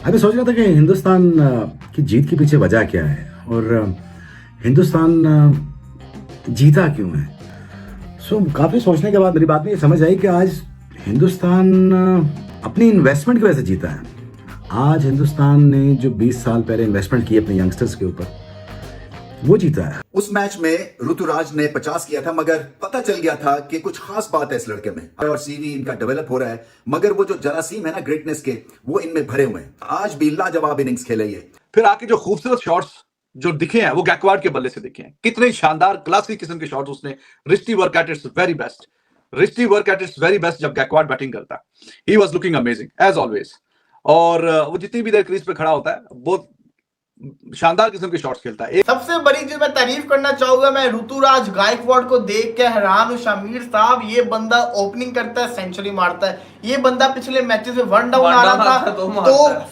अभी सोच रहा था कि हिंदुस्तान की जीत के पीछे वजह क्या है और हिंदुस्तान जीता क्यों है। काफ़ी सोचने के बाद मेरी बात में ये समझ आई कि आज हिंदुस्तान अपनी इन्वेस्टमेंट की वजह से जीता है। आज हिंदुस्तान ने जो 20 साल पहले इन्वेस्टमेंट की अपने यंगस्टर्स के ऊपर, वो जीता है। उस मैच में ऋतुराज ने 50 किया था, मगर पता चल गया था कि कुछ खास बात है इस लड़के में और सीवी इनका डेवलप हो रहा है, मगर वो जो जरासीम है ना ग्रेटनेस के, वो इनमें भरे हुए हैं। आज भी लाजवाब इनिंग्स खेले ये। फिर आके जो खूबसूरत शॉट्स जो दिखे हैं वो गैकवार्ड के बल्ले से दिखे हैं। कितने शानदार क्लासिक किस्म के शॉट्स उसने। Wristy work at its very best, wristy work at its very best जब गैकवार्ड बैटिंग करता है। He was looking amazing as always. और वो जितनी भी देर क्रीज पे खड़ा होता है बहुत शानदार किस्म के शॉट्स खेलता है। सबसे बड़ी जो मैं तारीफ करना चाहूंगा, मैं ऋतुराज गायकवाड़ को देख के हैरान हूं। शमीर साहब, ये बंदा ओपनिंग करता है, सेंचुरी मारता है। ये बंदा पिछले मैचेस में वन डाउन आ रहा था तो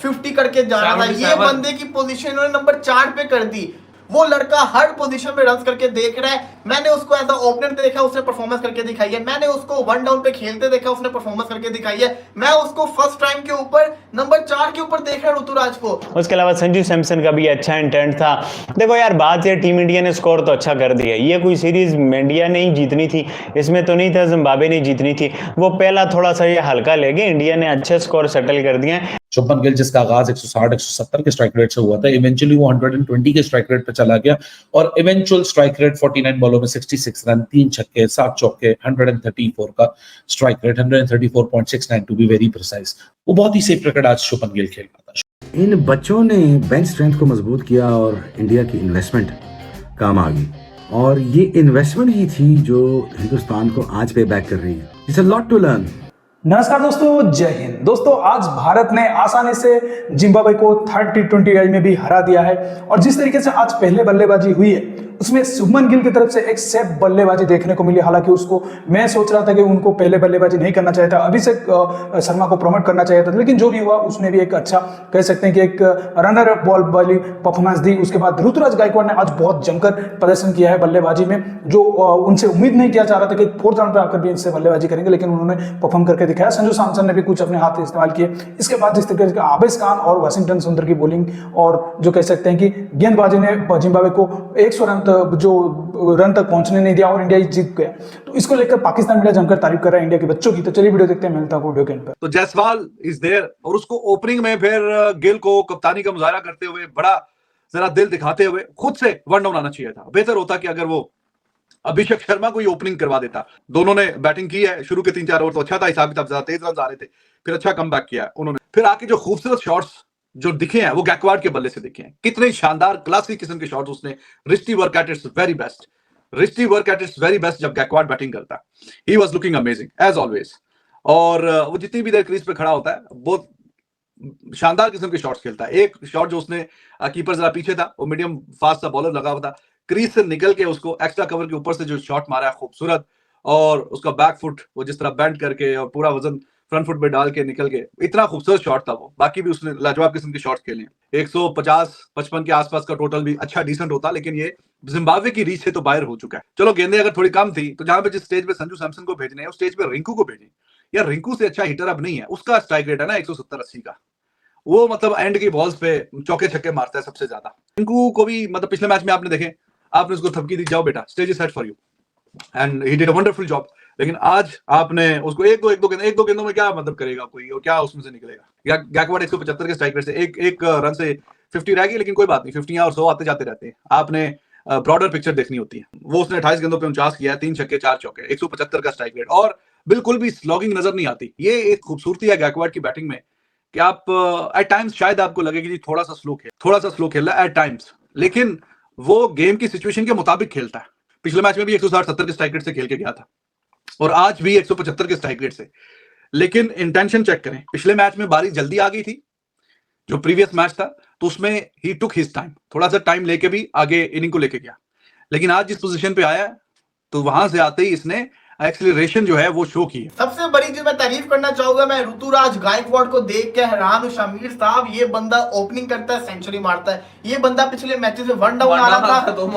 50 करके जा रहा था। ये बंदे की पोजीशन उन्होंने नंबर 4 पे कर दी। वो लड़का हर पोजीशन में रन करके देख रहा है। मैंने उसको एज अ ओपनर देखा, उसने परफॉर्मेंस करके दिखाई है। मैंने उसको वन डाउन पे खेलते देखा, उसने परफॉर्मेंस करके दिखाई है। मैं उसको फर्स्ट टाइम के ऊपर नंबर 4 के ऊपर देख रहा हूं ऋतुराज को। उसके अलावा संजू सैमसन का भी अच्छा इंटेंट था। देखो यार, बात है टीम इंडिया ने स्कोर तो अच्छा कर दिया। ये कोई सीरीज इंडिया ने ही जीतनी थी, इसमें तो नहीं था जिम्बाब्वे ने जीतनी थी। वो पहला थोड़ा सा ये हल्का ले गए, इंडिया ने अच्छे स्कोर सेटल कर दिए। शुभमन गिल जिसका आगाज 160-170 के स्ट्राइक रेट से हुआ था, इवेंचुअली वो 120 के स्ट्राइक रेट पे चला गया और इवेंचुअल स्ट्राइक रेट 49 बॉलों में 66 रन, 3 छक्के, 7 चौके, 134 का strike rate, 134.69 to be very precise. वो बहुत ही सेफ रिकॉर्ड आज शुभमन गिल खेल रहा था। इन बच्चों ने बेंच स्ट्रेंथ को मजबूत किया और इंडिया की इन्वेस्टमेंट काम आ गई, और ये इन्वेस्टमेंट ही थी जो हिंदुस्तान को आज पे बैक कर रही है। It's a lot to learn. नमस्कार दोस्तों, जय हिंद। दोस्तों, आज भारत ने आसानी से जिम्बाब्वे को 3rd T20 में भी हरा दिया है और जिस तरीके से आज पहले बल्लेबाजी हुई है उसमें शुभमन गिल की तरफ से एक सेफ बल्लेबाजी देखने को मिली। हालांकि उसको, मैं सोच रहा था कि उनको पहले बल्लेबाजी नहीं करना चाहिए था, अभिषेक शर्मा को प्रमोट करना चाहिए था, लेकिन जो भी हुआ उसने भी एक अच्छा, कह सकते हैं कि एक रनर बॉल वाली परफॉर्मेंस दी। उसके बाद ऋतुराज गायकवाड़ ने आज बहुत जमकर प्रदर्शन किया है बल्लेबाजी में, जो उनसे उम्मीद नहीं किया जा रहा था कि 4th राउंड पे आकर भी इनसे बल्लेबाजी करेंगे, लेकिन उन्होंने परफॉर्म करके दिखाया। संजू सैमसन ने भी कुछ अपने हाथ इस्तेमाल किए। इसके बाद जिस तरीके से आबिद खान और वाशिंगटन सुंदर की बॉलिंग और जो कह सकते हैं कि गेंदबाजी ने जिम्बाब्वे को 100 रन जो रन तक पहुंचने नहीं दिया और इंडिया जीत गया। तो इसको लेकर पाकिस्तान मीडिया जमकर तारीफ कर रहा है इंडिया के बच्चों की। तो चलिए वीडियो देखते हैं, मिलता हूं वीडियो के एंड पर। तो जायसवाल इज देयर और उसको ओपनिंग में फिर गिल को कप्तानी का मुजाहरा करते हुए, बड़ा जरा दिल दिखाते हुए खुद से वन डाउन आना चाहिए था। बेहतर होता कि अगर वो अभिषेक शर्मा को ही ओपनिंग करवा देता। दोनों ने बैटिंग की है, शुरू के 3-4 ओवर तो अच्छा था, हिसाब किताब ज्यादा तेज रन आ रहे थे, फिर अच्छा कमबैक किया है उन्होंने। फिर आके जो खूबसूरत शॉट्स जो दिखे हैं वो गैकवार्ड के बल्ले से दिखे हैं। कितने शानदार क्लासिक किस्म के शॉट्स उसने। Wristy work at its very best, wristy work at its very best जब गैकवार्ड बैटिंग करता है। He was looking amazing as always. और वो जितनी भी देर क्रीज पे खड़ा होता है बहुत शानदार किस्म के शॉट्स खेलता है। एक शॉट जो उसने, कीपर जरा पीछे था, वो मीडियम फास्ट सा बॉलर लगा हुआ था, क्रीज से निकल के उसको एक्स्ट्रा कवर के ऊपर से जो शॉट मारा है खूबसूरत, और उसका बैक फुट वो जिस तरह बेंड करके और पूरा वजन फ्रंट फुट पे डाल के निकल के, इतना खूबसूरत शॉट था वो। बाकी भी उसने लाजवाब किस्म के शॉट्स खेले हैं। 150-55 के आसपास का टोटल भी अच्छा डिसेंट होता, लेकिन ये जिम्बाब्वे की रीच से तो बाहर हो चुका है। चलो, गेंदें अगर थोड़ी कम थी तो जहां पे जिस स्टेज पे संजू सैमसन को भेजने हैं उस स्टेज पे रिंकू को भेजें। यार, रिंकू से अच्छा हिटर अब नहीं है। उसका स्ट्राइक रेट है ना 170-80 का। वो मतलब एंड की बॉल्स पे चौके छक्के मारता है सबसे ज्यादा। रिंकू को भी मतलब पिछले मैच में आपने देखे, आपने उसको थपकी दी, जाओ बेटा stage is set for you, and he did a wonderful job. लेकिन आज आपने उसको एक दो गेंदों में क्या मतलब करेगा कोई, और क्या उसमें से निकलेगा। गैकवार्ड 175 के स्ट्राइक रेट से एक रन से 50 रह गई, लेकिन कोई बात नहीं, 50 और 100 आते जाते रहते हैं। आपने ब्रॉडर पिक्चर देखनी होती है। वो उसने 28 गेंदों पे 49 किया है, 3 छक्के 4 चौके, 175 का स्ट्राइक रेट, और बिल्कुल भी स्लॉगिंग नजर नहीं आती। ये एक खूबसूरती है गैकवार्ड की बैटिंग में कि आप एट टाइम्स शायद आपको लगे कि थोड़ा सा स्लो खेल रहा है एट टाइम्स, लेकिन वो गेम की सिचुएशन के मुताबिक खेलता है। पिछले मैच में भी 160-70 के स्ट्राइक रेट से खेल के गया था और आज भी 175 के स्ट्राइक रेट से। लेकिन इंटेंशन चेक करें, पिछले मैच में बारिश जल्दी आ गई थी जो प्रीवियस मैच था, तो उसमें ही टुक हिज टाइम, थोड़ा सा टाइम लेके भी आगे इनिंग को लेके गया। लेकिन आज जिस पोजीशन पे आया तो वहां से आते ही इसने एक्सीलरेशन जो है वो शो की है। सबसे बड़ी जो मैं तारीफ करना चाहूंगा, मैं ऋतुराज गायकवाड़ को देख के हैरान हूं। शमीर साहब, ये बंदा ओपनिंग करता है, सेंचुरी मारता है। ये बंदा पिछले मैचेस में वन डाउन आ रहा था तो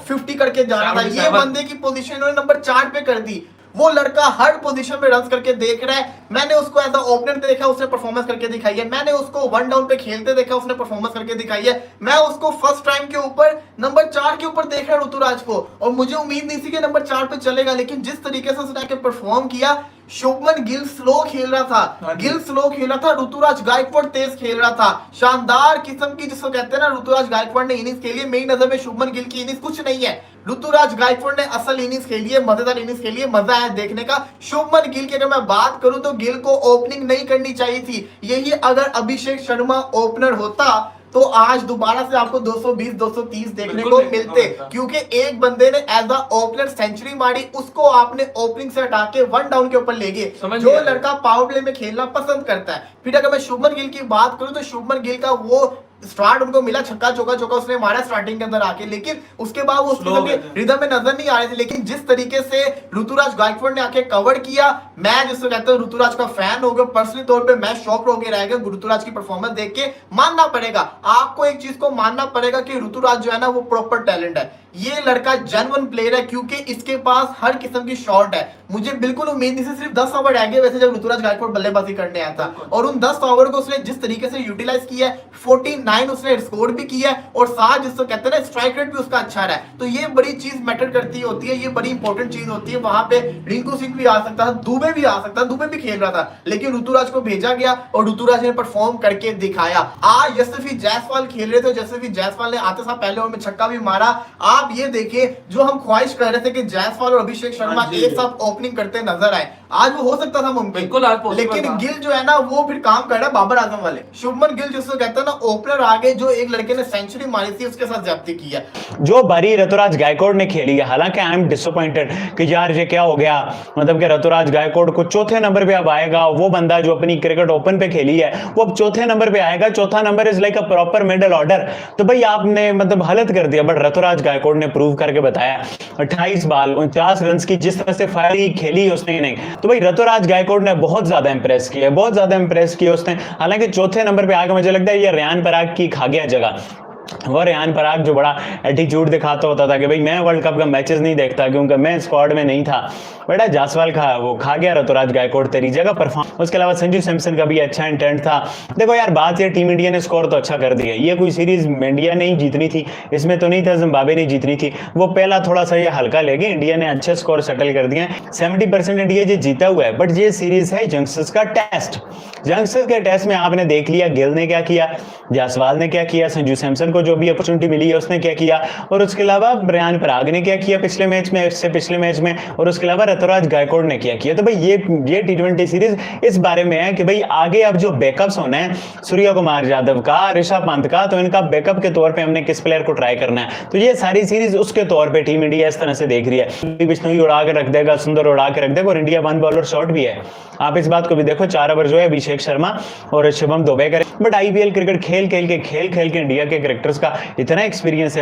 50 करके जा रहा था। ये बंदे की पोजीशन उन्होंने नंबर 4 पे कर दी। वो लड़का हर पोजीशन में रन करके देख रहा है। मैंने उसको एज अ ओपनर देखा, उसने परफॉर्मेंस करके दिखाई है। मैंने उसको वन डाउन पे खेलते देखा, उसने परफॉर्मेंस करके दिखाई है। मैं उसको फर्स्ट टाइम के ऊपर नंबर 4 के ऊपर देख रहा हूं ऋतुराज को, और मुझे उम्मीद नहीं थी कि नंबर 4 पे चलेगा, लेकिन जिस तरीके से उसने आके परफॉर्म किया। शुभमन गिल स्लो खेल रहा था, गिल स्लो खेल रहा था, ऋतुराज गायकवाड़ तेज खेल रहा था। शानदार किस्म की जिसको कहते हैं ना, ऋतुराज गायकवाड़ ने इनिंग्स खेली है। मेरी नजर में शुभमन गिल की इनिंग्स कुछ नहीं है, ऋतुराज गायकवाड़ ने असल इनिंग्स खेली है, मजेदार इनिंग्स खेली है, मजा आया देखने का। शुभमन गिल की अगर मैं बात करूं तो गिल को ओपनिंग नहीं करनी चाहिए थी। यही अगर अभिषेक शर्मा ओपनर होता तो आज दोबारा से आपको 220 230 देखने को मिलते, क्योंकि एक बंदे ने एज अ ओपनर सेंचुरी मारी, उसको आपने ओपनिंग से हटा के वन डाउन के ऊपर ले गए। जो लड़का पावर प्ले में खेलना पसंद करता है। फिर अगर मैं शुभमन गिल की बात करूं तो शुभमन गिल का वो स्टार्ट उनको मिला, छक्का चौका उसने मारा स्टार्टिंग के अंदर आके, लेकिन उसके बाद वो रिदम में नजर नहीं आ रहे थे। लेकिन जिस तरीके से ऋतुराज गायकवाड़ ने आके कवर किया, मैं जिसको कहता हूं ऋतुराज का फैन हो गया। पर्सनली तौर पे मैं शॉक होकर रह गया ऋतुराज की परफॉर्मेंस देख के। मानना पड़ेगा आपको, एक चीज को मानना पड़ेगा कि ऋतुराज जो है ना वो प्रॉपर टैलेंट है। ये लड़का जेन्युइन प्लेयर है, क्योंकि इसके पास हर किस्म की शॉट है। मुझे बिल्कुल उम्मीद नहीं थी, सिर्फ 10 ओवर रह गए वैसे जब ऋतुराज गायकवाड़ बल्लेबाजी करने आया था, और उन 10 ओवर को उसने जिस तरीके से यूटिलाइज किया है, 49 उसने स्कोर भी किया है, और साथ जिसको कहते हैं ना स्ट्राइक रेट भी उसका अच्छा रहा है। तो ये बड़ी चीज मैटर करती होती है, ये बड़ी इंपॉर्टेंट चीज होती है। वहां पे रिंकू सिंह भी आ सकता था, दुबे भी आ सकता था, दुबे भी खेल रहा था, लेकिन ऋतुराज को भेजा गया और ऋतुराज ने परफॉर्म करके दिखाया। आज यशस्वी जायसवाल खेल रहे थे, यशस्वी जायसवाल ने आते साथ पहले ओवर में छक्का भी मारा। आप ये देखिए, जो हम ख्वाहिश कर रहे थे कि जायसवाल और अभिषेक शर्मा एक साथ ओपनिंग करते नजर आए, आज वो हो सकता था मुमकिन, लेकिन गिल जो है ना वो फिर काम कर रहा है बाबर आजम वाले। शुभमन गिल जिसको कहते हैं ना ओपनर आगे, जो एक लड़के ने सेंचुरी मारी थी उसके साथ ज्यादती की है। जो बारी ऋतुराज गायकवाड़ ने खेली है, हालांकि आई एम डिसअपॉइंटेड कि यार ये क्या हो गया, मतलब कि ऋतुराज गायकवाड़ को चौथे नंबर पे अब आएगा। वो बंदा जो अपनी क्रिकेट ओपन पे खेली है वो अब चौथे नंबर पे आएगा। चौथा number is like a proper middle order. तो भाई आपने मतलब हालत कर दिया। बट ऋतुराज गायकवाड़ ने प्रूव करके बताया, 28 बॉल 49 रन की जिस तरह से फायरिंग खेली उसने नहीं, तो भाई ऋतुराज गायकवाड़ ने बहुत ज्यादा इंप्रेस किया, बहुत ज्यादा इंप्रेस किया उसने। हालांकि चौथे नंबर पे आके मुझे लगता है ये रेयान पराग की खा गया जगह। वो रेयान पराग जो बड़ा एटीट्यूड दिखाता होता था कि भाई मैं वर्ल्ड कप का मैचेस नहीं देखता क्योंकि मैं स्क्वाड में नहीं था, बड़ा जायसवाल खा गया ऋतुराज गायकवाड़ तेरी जगह परफॉर्म। उसके अलावा संजू सैमसन का भी अच्छा इंटेंट था। देखो यार, बात ये टीम इंडिया ने स्कोर तो अच्छा कर दिया, ये कोई सीरीज इंडिया ने ही जीतनी थी, इसमें तो नहीं था जिम्बाब्वे ने जीतनी थी। वो पहला थोड़ा सा ये हल्का ले गए, इंडिया ने अच्छे स्कोर सेटल कर दिए, 70% इंडिया ये जीता हुआ है। बट ये सीरीज है यंगस्टर्स का टेस्ट। यंगस्टर्स के टेस्ट में आपने देख लिया गिल ने क्या किया, जायसवाल ने क्या किया, संजू सैमसन को जो भी अपॉर्चुनिटी मिली है उसने क्या किया, और उसके अलावा रेयान पराग ने क्या किया पिछले मैच में, इससे पिछले मैच में, और उसके अलावा ऋतुराज गायकवाड़ ने क्या किया। तो भाई ये T20 सीरीज इस बारे में है कि भाई आगे अब जो बैकअप्स होने हैं सूर्य कुमार यादव का, ऋषभ पंत का, तो इनका बैकअप के तौर पे हमने किस प्लेयर को ट्राई करना है। तो ये सारी सीरीज उसके तौर पे टीम इंडिया इस तरह से देख रही है। बिश्नोई उड़ा के रख देगा, सुंदर उड़ा के रख देगा, और इंडिया 1 बॉलर शॉट भी है। आप इस बात को भी देखो, 4 ओवर जो है अभिषेक शर्मा और शुभम दुबे करे। बट IPL क्रिकेट खेल के इंडिया के क्रिकेटर्स का इतना एक्सपीरियंस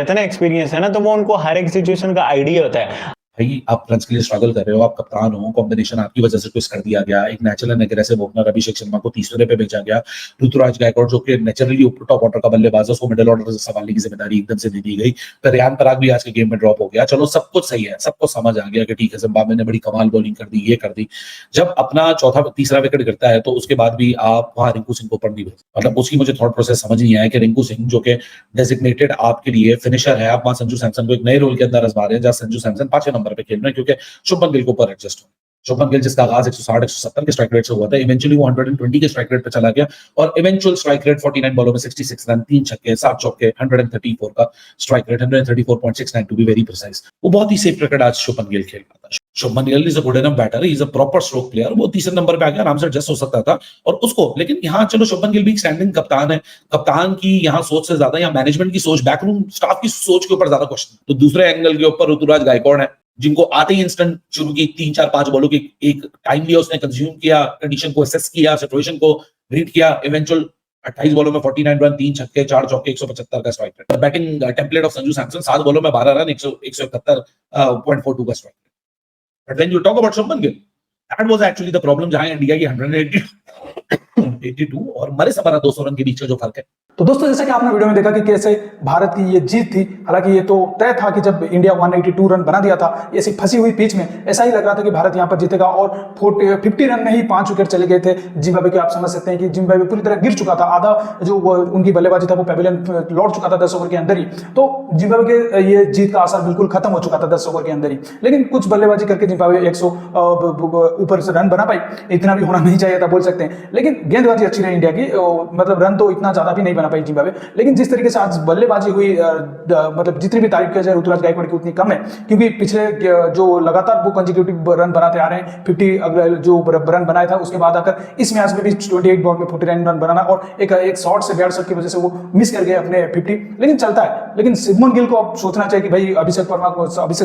है ना, तो वो उनको हर एक सिचुएशन का आइडिया होता है। भाई आप रन्स के लिए स्ट्रगल कर रहे हो, आप कप्तान हो, कॉम्बिनेशन आपकी वजह से ट्विस्ट कर दिया गया, एक natural and aggressive opener Abhishek Sharma को तीसरे पे भेजा गया, ऋतुराज गायकवाड़ जो कि नेचुरली टॉप ऑर्डर का बल्लेबाज है उसको मिडिल ऑर्डर से संभालने की जिम्मेदारी एकदम से दे दी गई। फिर रेयान पराग भी आज के गेम में ड्रॉप हो गया। चलो सब कुछ सही है, सबको समझ आ गया कि ठीक है जिम्बाब्वे ने बड़ी कमाल बॉलिंग कर दी, ये कर दी। जब अपना तीसरा विकेट गिरता है तो उसके बाद भी आप वहां रिंकू सिंह को ऊपर नहीं भेजते, मतलब उसकी मुझे थॉट प्रोसेस समझ नहीं आया कि रिंकू सिंह जो कि डेजिग्नेटेड आपके लिए फिनिशर है, आप वहां संजू सैमसन को एक नए रोल के अंदर आजमा रहे हैं जहां संजू सैमसन 5वें नंबर पे खेल रहे हैं, क्योंकि शुभमन गिल को ऊपर एडजस्ट हो। शुभमन गिल जिसका आगाज 160-170 के स्ट्राइक रेट से हुआ था, इवेंचुअली वो 120 के स्ट्राइक रेट पे चला गया, और इवेंचुअल स्ट्राइक रेट 49 बॉलों में 66 रन, 3 छक्के, 7 चौके, 134 का strike rate, 134.69 to be very precise. वो बहुत ही सेफ क्रिकेट आज शुभमन गिल खेल रहा था। Shubman Gill is a good enough batter, he is a proper stroke player. वो तीसरे नंबर पे आके आराम से एडजस्ट हो सकता था और उसको, लेकिन यहाँ चलो शुभमन गिल भी स्टैंडिंग कप्तान है, कप्तान की यहाँ सोच से ज्यादा यहाँ मैनेजमेंट की सोच, बैकरूम स्टाफ की सोच के ऊपर ज्यादा क्वेश्चन। तो दूसरे एंगल के ऊपर ऋतुराज गायकवाड़ है जिनको आते ही इंस्टेंट शुरू की 3-4-5 बॉलों की एक टाइम लिया, उसने कंज्यूम किया, कंडीशन को असेस किया, सिचुएशन को रीड किया, इवेंचुअल 28 बॉलों में 49 रन, 3 छक्के, 4 चौके, 175 का strike rate. Batting template of Sanju Samson 7 बॉलों में 12 रन, 171.42 का strike rate. But when you talk about Shubman Gill, that was actually the problem, जहां इंडिया की 182 और मरे सबारा 200 रन के बीच का जो फर्क है। तो दोस्तों जैसा कि आपने वीडियो में देखा कि कैसे भारत की ये जीत थी, हालांकि ये तो तय था कि जब इंडिया 182 रन बना दिया था ऐसी फंसी हुई पिच में, ऐसा ही लग रहा था कि भारत यहां पर जीतेगा और 50 रन में ही 5 विकेट चले गए थे जिम्बाब्वे के। आप समझ सकते हैं कि जिम्बाब्वे पूरी तरह गिर चुका था, आधा जो उनकी बल्लेबाजी था वो पेविलियन लौट चुका था 10 ओवर के अंदर ही। तो जिम्बाब्वे के ये जीत का असर बिल्कुल खत्म हो चुका था 10 ओवर के अंदर ही। लेकिन कुछ बल्लेबाजी करके जिम्बाब्वे 100 ऊपर से रन बना पाई, इतना भी होना नहीं चाहिए था बोल सकते हैं। लेकिन गेंदबाजी अच्छी रही इंडिया की, मतलब रन तो इतना ज्यादा भी नहीं बना पाई जिम्बाब्वे। लेकिन जिस तरीके से आज बल्लेबाजी हुई, मतलब जितनी भी तारीफ किया जाए ऋतुराज गायकवाड़ की उतनी कम है, क्योंकि पिछले जो लगातार वो कंसेक्यूटिव रन बनाते आ रहे हैं, 50 अगले जो रन बनाया था उसके बाद आकर इस मैच में भी 28 बॉल में 49 रन बनाना और एक शॉट से 1.5 की वजह से वो मिस कर गए अपने 50, लेकिन चलता है। लेकिन शुभमन गिल को अब सोचना चाहिए कि भाई अभिषेक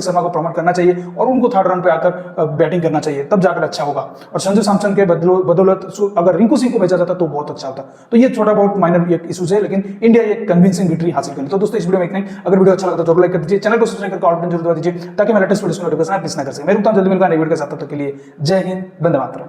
शर्मा को प्रमोट करना चाहिए और उनको 3rd रन पे आकर बैटिंग करना चाहिए, तब जाकर अच्छा होगा। और संजू सैमसन के बदौलत अगर रिंकू सिंह को भेजा जाता तो बहुत अच्छा होता। तो ये छोटा बहुत माइनर इशूज है, लेकिन इंडिया एक कन्विंसिंग विक्ट्री हासिल करी। तो दोस्तों इस वीडियो में इतना ही। अगर वीडियो अच्छा लगा तो जरूर लाइक कर दीजिए, चैनल को सब्सक्राइब करके ऑल बटन जरूर दबा दीजिए ताकि मैं लेटेस्ट वीडियो को नोटिफिकेशन मिस ना कर सके। मैं रुकता हूं जल्दी मिलूंगा नई वीडियो के साथ, तब तक के लिए जय हिंद, वंदे मातरम।